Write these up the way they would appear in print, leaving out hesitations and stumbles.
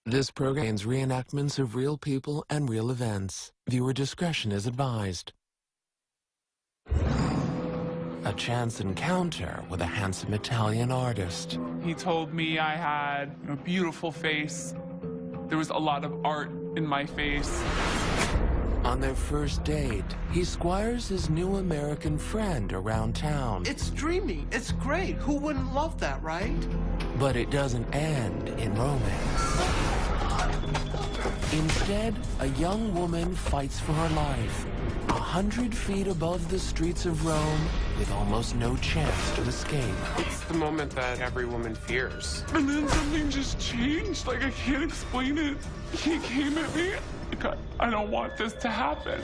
This program contains reenactments of real people and real events. Viewer discretion is advised. A chance encounter with a handsome Italian artist. He told me I had a beautiful face. There was a lot of art in my face. On their first date, he squires his new American friend around town. It's dreamy. It's great. Who wouldn't love that, right? But it doesn't end in romance. Instead, a young woman fights for her life, 100 feet above the streets of Rome, with almost no chance to escape. It's the moment that every woman fears. And then something just changed. Like, I can't explain it. He came at me. Like, I don't want this to happen.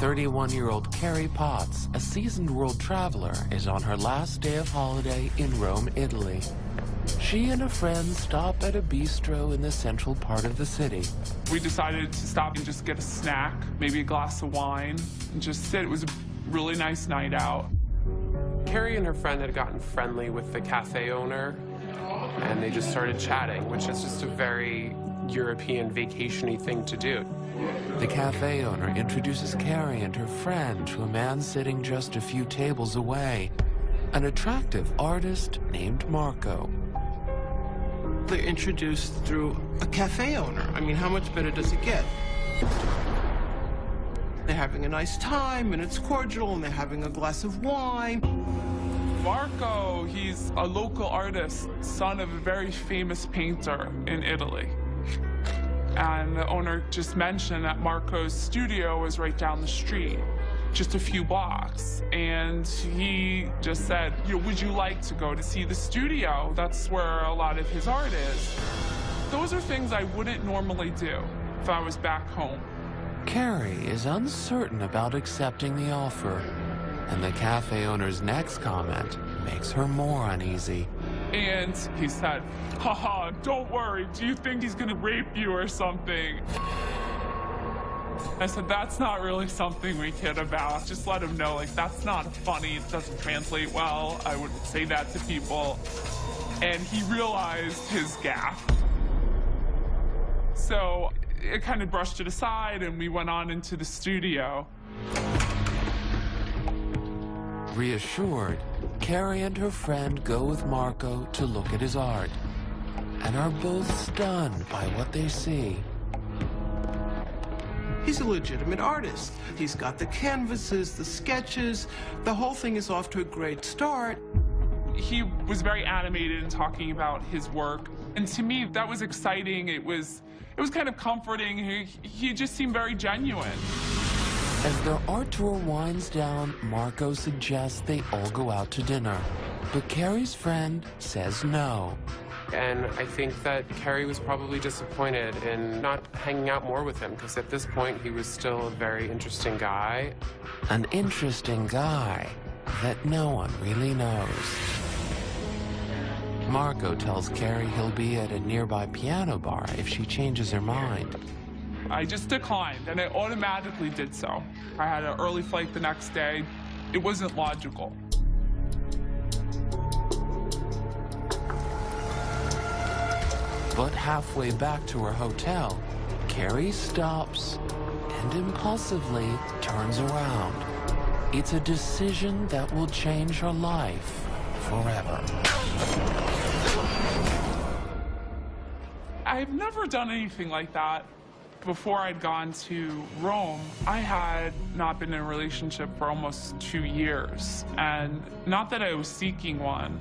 31-year-old Carrie Potts, a seasoned world traveler, is on her last day of holiday in Rome, Italy. She and a friend stop at a bistro in the central part of the city. We decided to stop and just get a snack, maybe a glass of wine, and just sit. It was a really nice night out. Carrie and her friend had gotten friendly with the cafe owner, and they just started chatting, which is just a very European vacation-y thing to do. The cafe owner introduces Carrie and her friend to a man sitting just a few tables away, an attractive artist named Marco. They're introduced through a cafe owner. I mean, how much better does it get? They're having a nice time, and it's cordial, and they're having a glass of wine. Marco, he's a local artist, son of a very famous painter in Italy. And the owner just mentioned that Marco's studio was right down the street, just a few blocks. And he just said, would you like to go to see the studio? That's where a lot of his art is. Those are things I wouldn't normally do if I was back home. Carrie is uncertain about accepting the offer, and the cafe owner's next comment makes her more uneasy. And he said, haha, don't worry, do you think he's gonna rape you or something? I said, that's not really something we kid about. Just let him know, like, that's not funny, it doesn't translate well. I wouldn't say that to people. And he realized his gaffe. So it kind of brushed it aside, and we went on into the studio. Reassured, Carrie and her friend go with Marco to look at his art, and are both stunned by what they see. He's a legitimate artist. He's got the canvases, the sketches. The whole thing is off to a great start. He was very animated in talking about his work, and to me, that was exciting. It was kind of comforting. He just seemed very genuine. As their art tour winds down, Marco suggests they all go out to dinner, but Carrie's friend says no. And I think that Carrie was probably disappointed in not hanging out more with him, because at this point, he was still a very interesting guy. An interesting guy that no one really knows. Marco tells Carrie he'll be at a nearby piano bar if she changes her mind. I just declined, and I automatically did so. I had an early flight the next day. It wasn't logical. But halfway back to her hotel, Carrie stops and impulsively turns around. It's a decision that will change her life forever. I've never done anything like that. Before I'd gone to Rome, I had not been in a relationship for almost 2 years. And not that I was seeking one.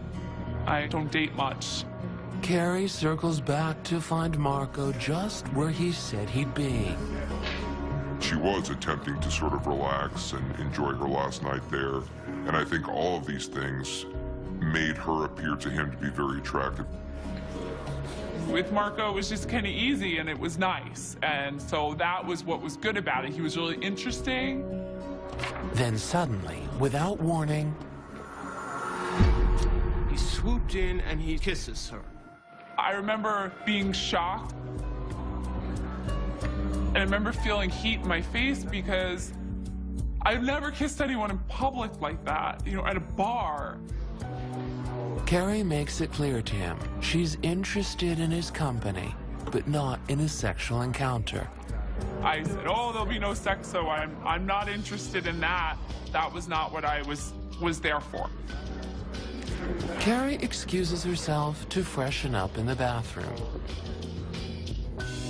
I don't date much. Carrie circles back to find Marco just where he said he'd be. She was attempting to sort of relax and enjoy her last night there. And I think all of these things made her appear to him to be very attractive. With Marco, it was just kind of easy and it was nice. And so that was what was good about it. He was really interesting. Then suddenly, without warning, He swooped in and he kisses her. I remember being shocked. And I remember feeling heat in my face because I've never kissed anyone in public like that, you know, at a bar. Carrie makes it clear to him she's interested in his company, but not in a sexual encounter. I said, oh, there'll be no sex, so I'm not interested in that. That was not what I was there for. Carrie excuses herself to freshen up in the bathroom.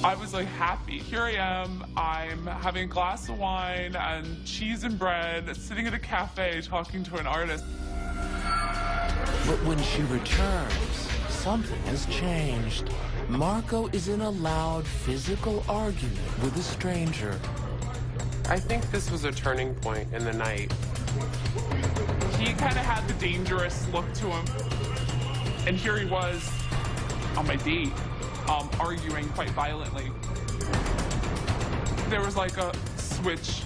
I was like happy. Here I am, I'm having a glass of wine and cheese and bread, sitting at a cafe talking to an artist. But when she returns, something has changed. Marco is in a loud physical argument with a stranger. I think this was a turning point in the night. He kind of had the dangerous look to him. And here he was on my date, arguing quite violently. There was like a switch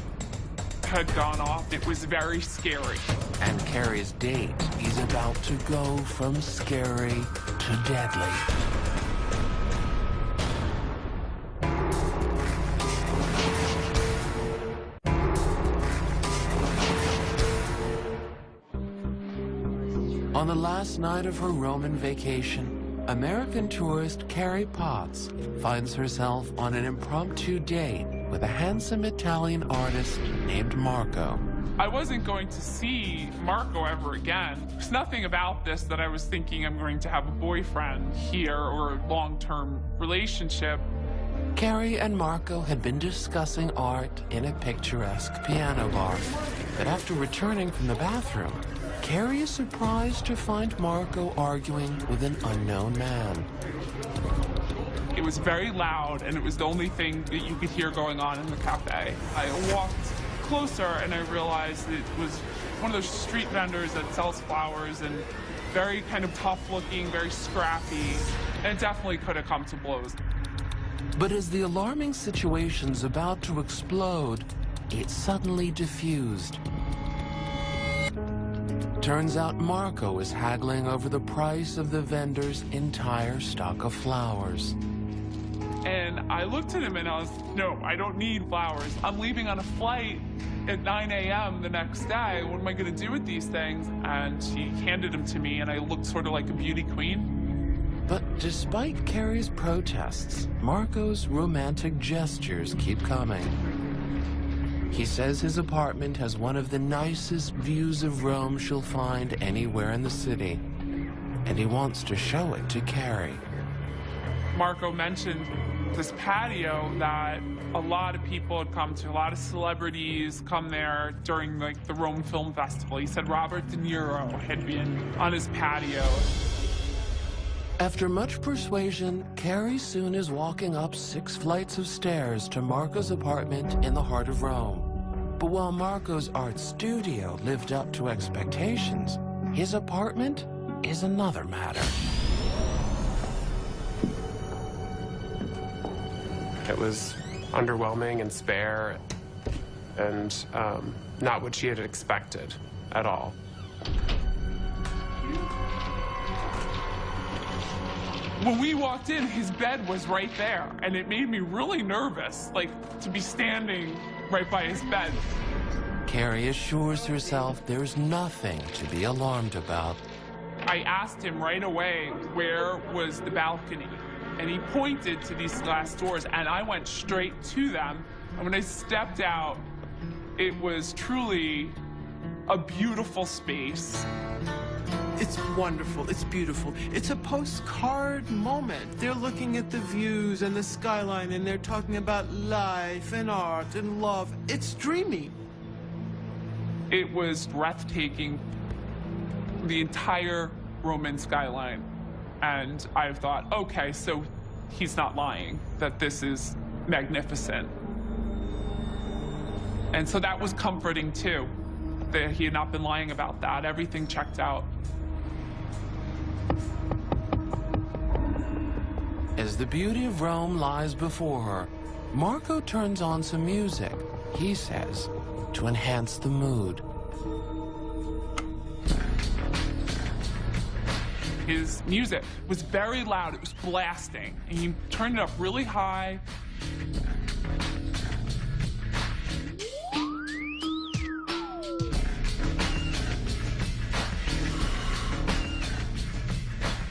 had gone off. It was very scary. And Carrie's date is about to go from scary to deadly. On the last night of her Roman vacation, American tourist Carrie Potts finds herself on an impromptu date with a handsome Italian artist named Marco. I wasn't going to see Marco ever again. There's nothing about this that I was thinking I'm going to have a boyfriend here or a long-term relationship. Carrie and Marco had been discussing art in a picturesque piano bar. But after returning from the bathroom, Carrie is surprised to find Marco arguing with an unknown man. It was very loud, and it was the only thing that you could hear going on in the cafe. I walked closer, and I realized it was one of those street vendors that sells flowers, and very kind of tough-looking, very scrappy, and it definitely could have come to blows. But as the alarming situation's about to explode, it suddenly diffused. Turns out Marco is haggling over the price of the vendor's entire stock of flowers. And I looked at him and I was, no, I don't need flowers. I'm leaving on a flight at 9 a.m. the next day. What am I going to do with these things? And he handed them to me, and I looked sort of like a beauty queen. But despite Carrie's protests, Marco's romantic gestures keep coming. He says his apartment has one of the nicest views of Rome she'll find anywhere in the city, and he wants to show it to Carrie. Marco mentioned this patio that a lot of people had come to, a lot of celebrities come there during like the Rome Film Festival. He said Robert De Niro had been on his patio. After much persuasion, Carrie soon is walking up 6 flights of stairs to Marco's apartment in the heart of Rome. But while Marco's art studio lived up to expectations, his apartment is another matter. It was underwhelming and spare and not what she had expected at all. When we walked in, his bed was right there, and it made me really nervous, like to be standing right by his bed. Carrie assures herself there's nothing to be alarmed about. I asked him right away where was the balcony, and he pointed to these glass doors, and I went straight to them. And when I stepped out, it was truly a beautiful space. It's wonderful. It's beautiful. It's a postcard moment. They're looking at the views and the skyline, and they're talking about life and art and love. It's dreamy. It was breathtaking, the entire Roman skyline. And I thought, okay, so he's not lying, that this is magnificent. And so that was comforting too, that he had not been lying about that. Everything checked out. As the beauty of Rome lies before her, Marco turns on some music, he says, to enhance the mood. His music was very loud, it was blasting, and he turned it up really high.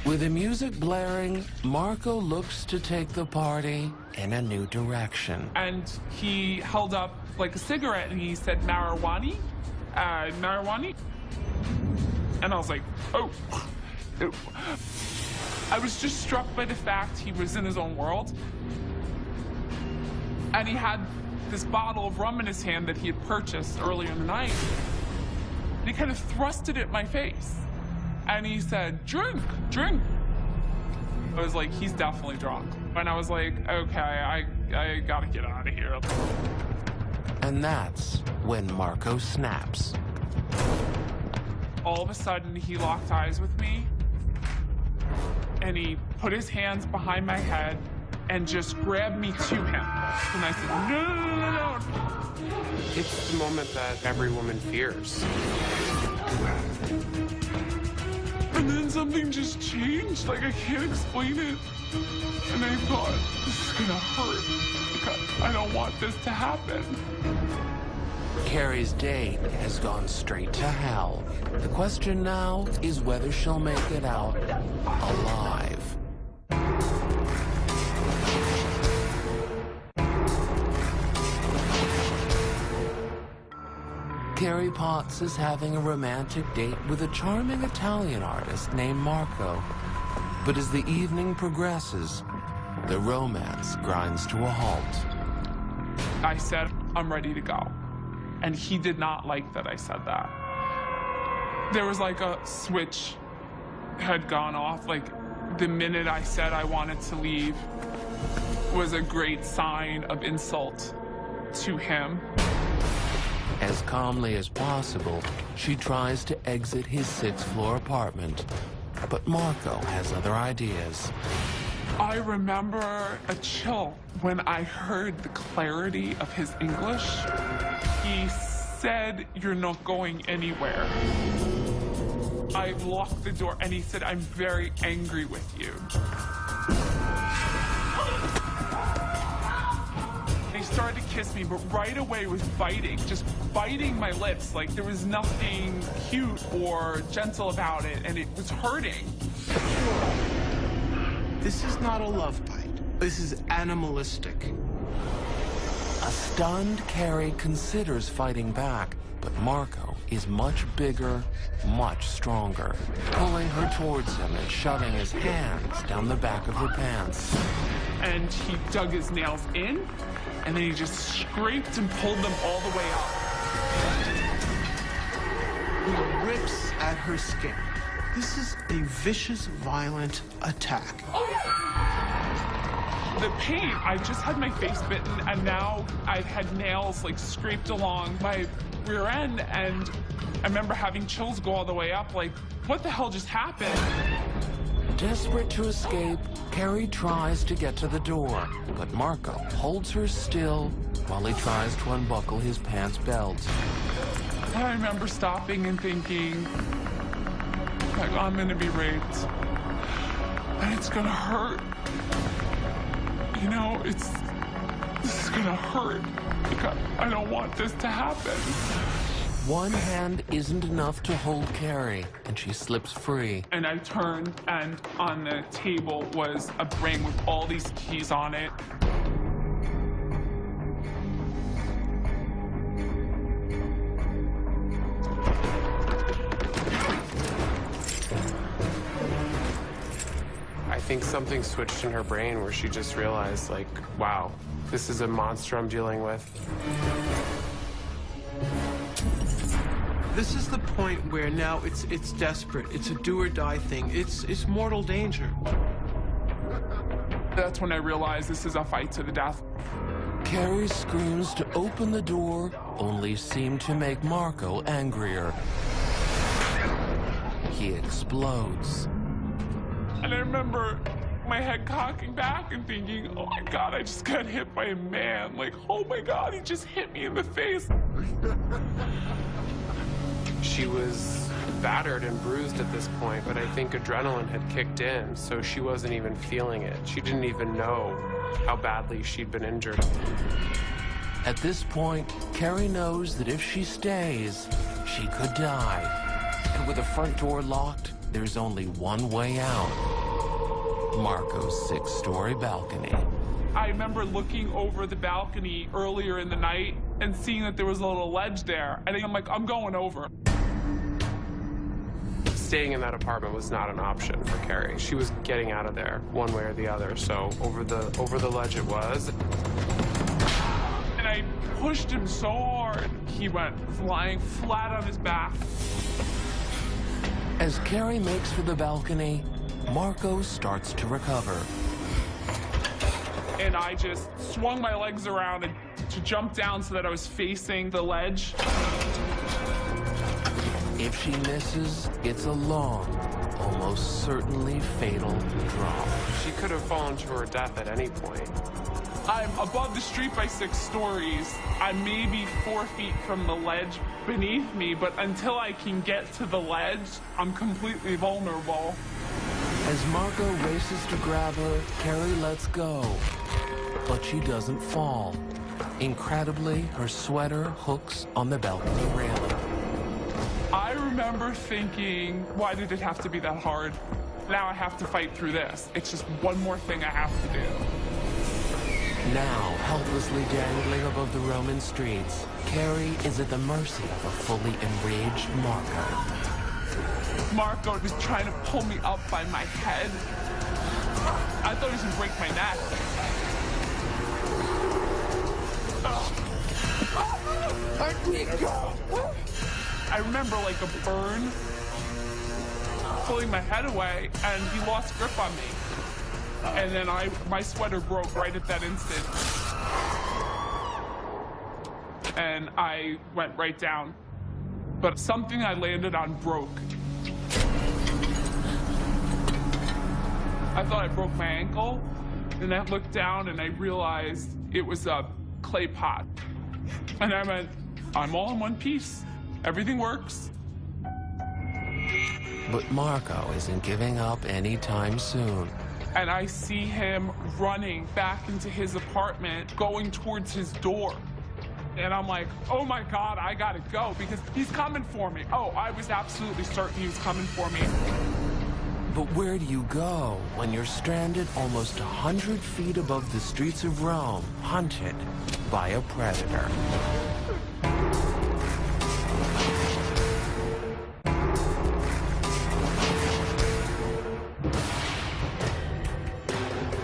With the music blaring, Marco looks to take the party in a new direction. And he held up like a cigarette and he said, marijuana? Marijuana? And I was like, oh. I was just struck by the fact he was in his own world. And he had this bottle of rum in his hand that he had purchased earlier in the night. And he kind of thrusted it at my face. And he said, drink, drink. I was like, he's definitely drunk. And I was like, okay, I gotta get out of here. And that's when Marco snaps. All of a sudden, he locked eyes with me. And he put his hands behind my head and just grabbed me to him. And I said, no, no, no, no, no. It's the moment that every woman fears. And then something just changed, like I can't explain it. And I thought, this is gonna hurt, because I don't want this to happen. Carrie's date has gone straight to hell. The question now is whether she'll make it out alive. Carrie Potts is having a romantic date with a charming Italian artist named Marco. But as the evening progresses, the romance grinds to a halt. I said, I'm ready to go. And he did not like that I said that. There was like a switch had gone off. Like the minute I said I wanted to leave was a great sign of insult to him. As calmly as possible, she tries to exit his 6th-floor apartment. But Marco has other ideas. I remember a chill when I heard the clarity of his English. He said, you're not going anywhere. I locked the door and he said, I'm very angry with you. He started to kiss me, but right away was biting, just biting my lips. Like there was nothing cute or gentle about it, and it was hurting. This is not a love bite. This is animalistic. A stunned Carrie considers fighting back, but Marco is much bigger, much stronger, pulling her towards him and shoving his hands down the back of her pants. And he dug his nails in, and then he just scraped and pulled them all the way up. He rips at her skin. This is a vicious, violent attack. The pain, I just had my face bitten, and now I've had nails like scraped along my rear end, and I remember having chills go all the way up, like, what the hell just happened? Desperate to escape, Carrie tries to get to the door, but Marco holds her still while he tries to unbuckle his pants belt. And I remember stopping and thinking, like, I'm gonna be raped, and it's gonna hurt. You know, this is gonna hurt, because I don't want this to happen. One hand isn't enough to hold Carrie, and she slips free. And I turned, and on the table was a ring with all these keys on it. I think something switched in her brain where she just realized, like, wow, this is a monster I'm dealing with. This is the point where now it's desperate. It's a do-or-die thing. It's mortal danger. That's when I realized this is a fight to the death. Carrie's screams to open the door only seem to make Marco angrier. He explodes. And I remember my head cocking back and thinking, oh my God, I just got hit by a man. Like, oh my God, he just hit me in the face. She was battered and bruised at this point, but I think adrenaline had kicked in, so she wasn't even feeling it. She didn't even know how badly she'd been injured. At this point, Carrie knows that if she stays, she could die. And with the front door locked, there's only one way out. Marco's 6-story balcony. I remember looking over the balcony earlier in the night and seeing that there was a little ledge there. And I'm like, I'm going over. Staying in that apartment was not an option for Carrie. She was getting out of there one way or the other, so over the ledge it was. And I pushed him so hard, he went flying flat on his back. As Carrie makes for the balcony, Marco starts to recover. And I just swung my legs around and to jump down so that I was facing the ledge. If she misses, it's a long, almost certainly fatal drop. She could have fallen to her death at any point. I'm above the street by 6 stories. I'm maybe 4 feet from the ledge beneath me, but until I can get to the ledge, I'm completely vulnerable. As Marco races to grab her, Carrie lets go. But she doesn't fall. Incredibly, her sweater hooks on the balcony railing. I remember thinking, why did it have to be that hard? Now I have to fight through this. It's just one more thing I have to do. Now, helplessly dangling above the Roman streets, Carrie is at the mercy of a fully enraged Marco. Marco was trying to pull me up by my head. I thought he was gonna break my neck. Let me go. I remember like a burn pulling my head away, and he lost grip on me. And then my sweater broke right at that instant. And I went right down. But something I landed on broke. I thought I broke my ankle, and I looked down and I realized it was a clay pot. And I went, I'm all in one piece. Everything works. But Marco isn't giving up anytime soon. And I see him running back into his apartment, going towards his door. And I'm like, oh my God, I gotta go because he's coming for me. Oh, I was absolutely certain he was coming for me. But where do you go when you're stranded almost 100 feet above the streets of Rome, hunted by a predator?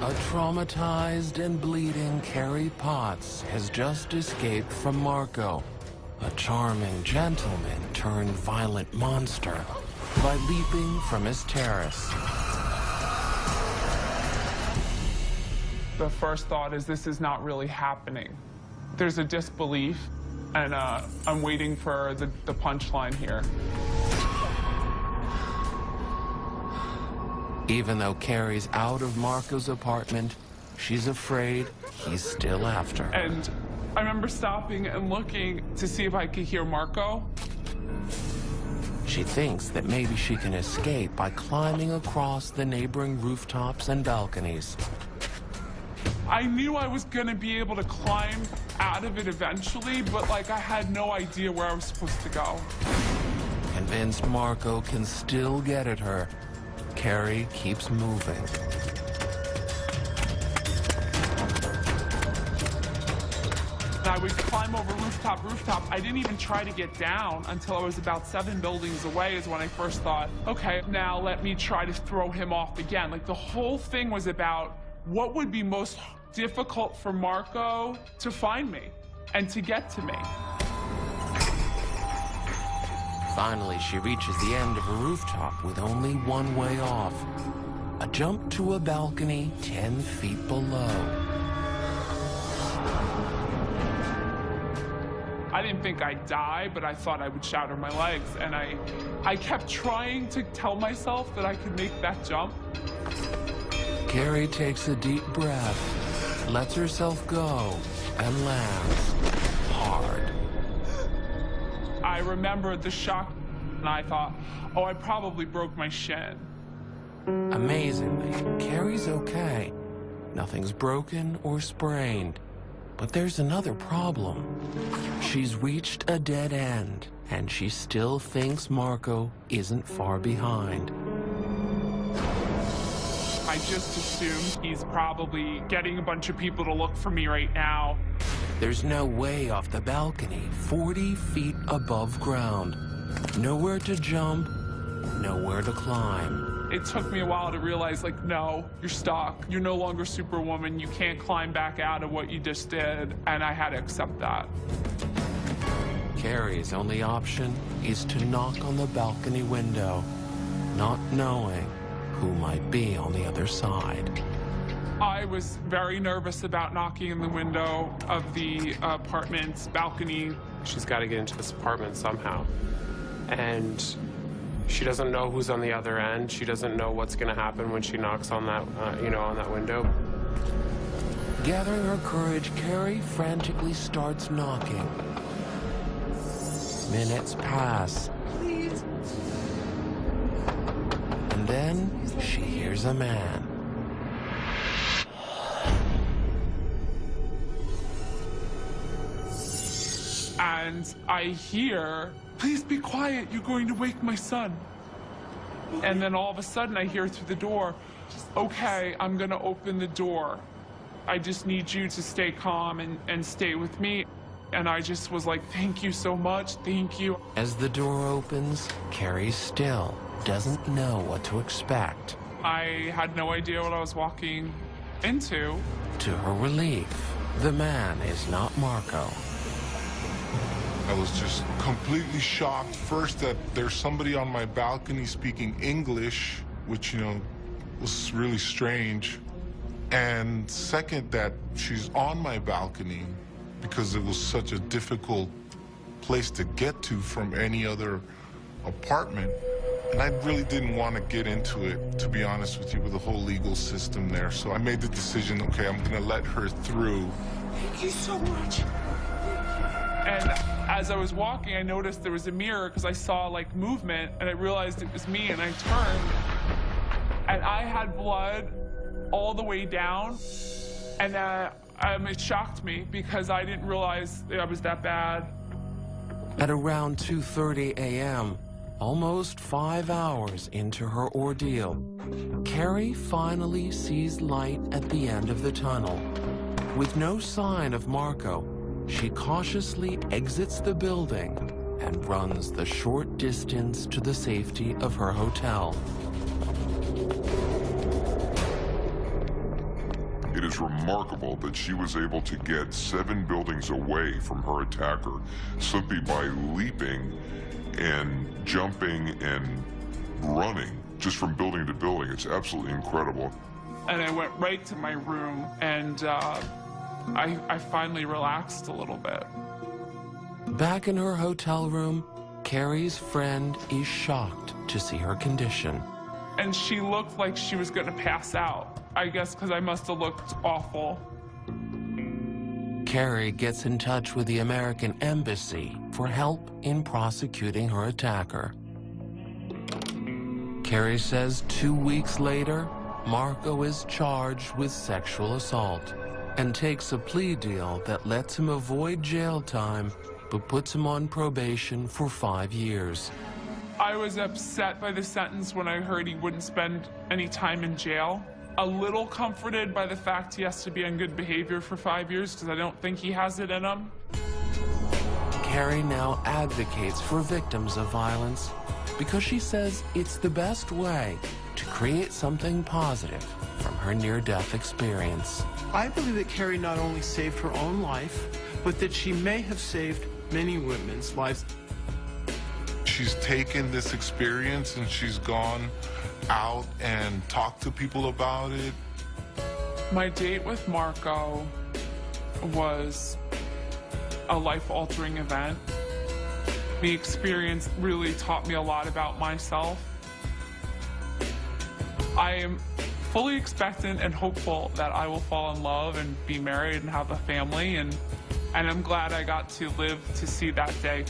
A traumatized and bleeding Carrie Potts has just escaped from Marco, a charming gentleman turned violent monster, by leaping from his terrace. The first thought is this is not really happening. There's a disbelief, and I'm waiting for the punchline here. Even though Carrie's out of Marco's apartment, she's afraid he's still after her. And I remember stopping and looking to see if I could hear Marco. She thinks that maybe she can escape by climbing across the neighboring rooftops and balconies. I knew I was gonna be able to climb out of it eventually, but like I had no idea where I was supposed to go. Convinced Marco can still get at her, Carrie keeps moving. I would climb over rooftop. I didn't even try to get down until I was about 7 buildings away is when I first thought, okay, now let me try to throw him off again. Like the whole thing was about what would be most difficult for Marco to find me and to get to me. Finally, she reaches the end of a rooftop with only one way off. A jump to a balcony 10 feet below. I didn't think I'd die, but I thought I would shatter my legs. And I kept trying to tell myself that I could make that jump. Carrie takes a deep breath, lets herself go, and lands hard. I remember the shock, and I thought, oh, I probably broke my shin. Amazingly, Carrie's okay. Nothing's broken or sprained. But there's another problem. She's reached a dead end, and she still thinks Marco isn't far behind. I just assumed he's probably getting a bunch of people to look for me right now. There's no way off the balcony, 40 feet above ground. Nowhere to jump, nowhere to climb. It took me a while to realize, like, no, you're stuck. You're no longer Superwoman. You can't climb back out of what you just did. And I had to accept that. Carrie's only option is to knock on the balcony window, not knowing who might be on the other side. I was very nervous about knocking in the window of the apartment's balcony. She's got to get into this apartment somehow. And she doesn't know who's on the other end. She doesn't know what's going to happen when she knocks on that, on that window. Gathering her courage, Carrie frantically starts knocking. Minutes pass. Please. And then she hears a man. And I hear, please be quiet, you're going to wake my son. And then all of a sudden I hear through the door, okay, I'm gonna open the door. I just need you to stay calm and stay with me. And I just was like, thank you so much, thank you. As the door opens, Carrie still doesn't know what to expect. I had no idea what I was walking into. To her relief, the man is not Marco. I was just completely shocked. First, that there's somebody on my balcony speaking English, which, was really strange. And second, that she's on my balcony because it was such a difficult place to get to from any other apartment. And I really didn't want to get into it, to be honest with you, with the whole legal system there. So I made the decision, okay, I'm going to let her through. Thank you so much. And as I was walking, I noticed there was a mirror because I saw like movement and I realized it was me and I turned and I had blood all the way down. And it shocked me because I didn't realize I was that bad. At around 2:30 a.m., almost 5 hours into her ordeal, Carrie finally sees light at the end of the tunnel. With no sign of Marco, she cautiously exits the building and runs the short distance to the safety of her hotel. It is remarkable that she was able to get 7 buildings away from her attacker simply by leaping and jumping and running just from building to building. It's absolutely incredible. And I went right to my room and I finally relaxed a little bit. Back in her hotel room, Carrie's friend is shocked to see her condition. And she looked like she was gonna pass out. I guess because I must have looked awful. Carrie gets in touch with the American Embassy for help in prosecuting her attacker. Carrie says 2 weeks later, Marco is charged with sexual assault and takes a plea deal that lets him avoid jail time but puts him on probation for 5 years. I was upset by the sentence when I heard he wouldn't spend any time in jail. A little comforted by the fact he has to be on good behavior for 5 years because I don't think he has it in him. Carrie now advocates for victims of violence because she says it's the best way to create something positive from her near-death experience. I believe that Carrie not only saved her own life, but that she may have saved many women's lives. She's taken this experience and she's gone out and talked to people about it. My date with Marco was a life-altering event. The experience really taught me a lot about myself. I am fully expectant and hopeful that I will fall in love and be married and have a family, and I'm glad I got to live to see that day.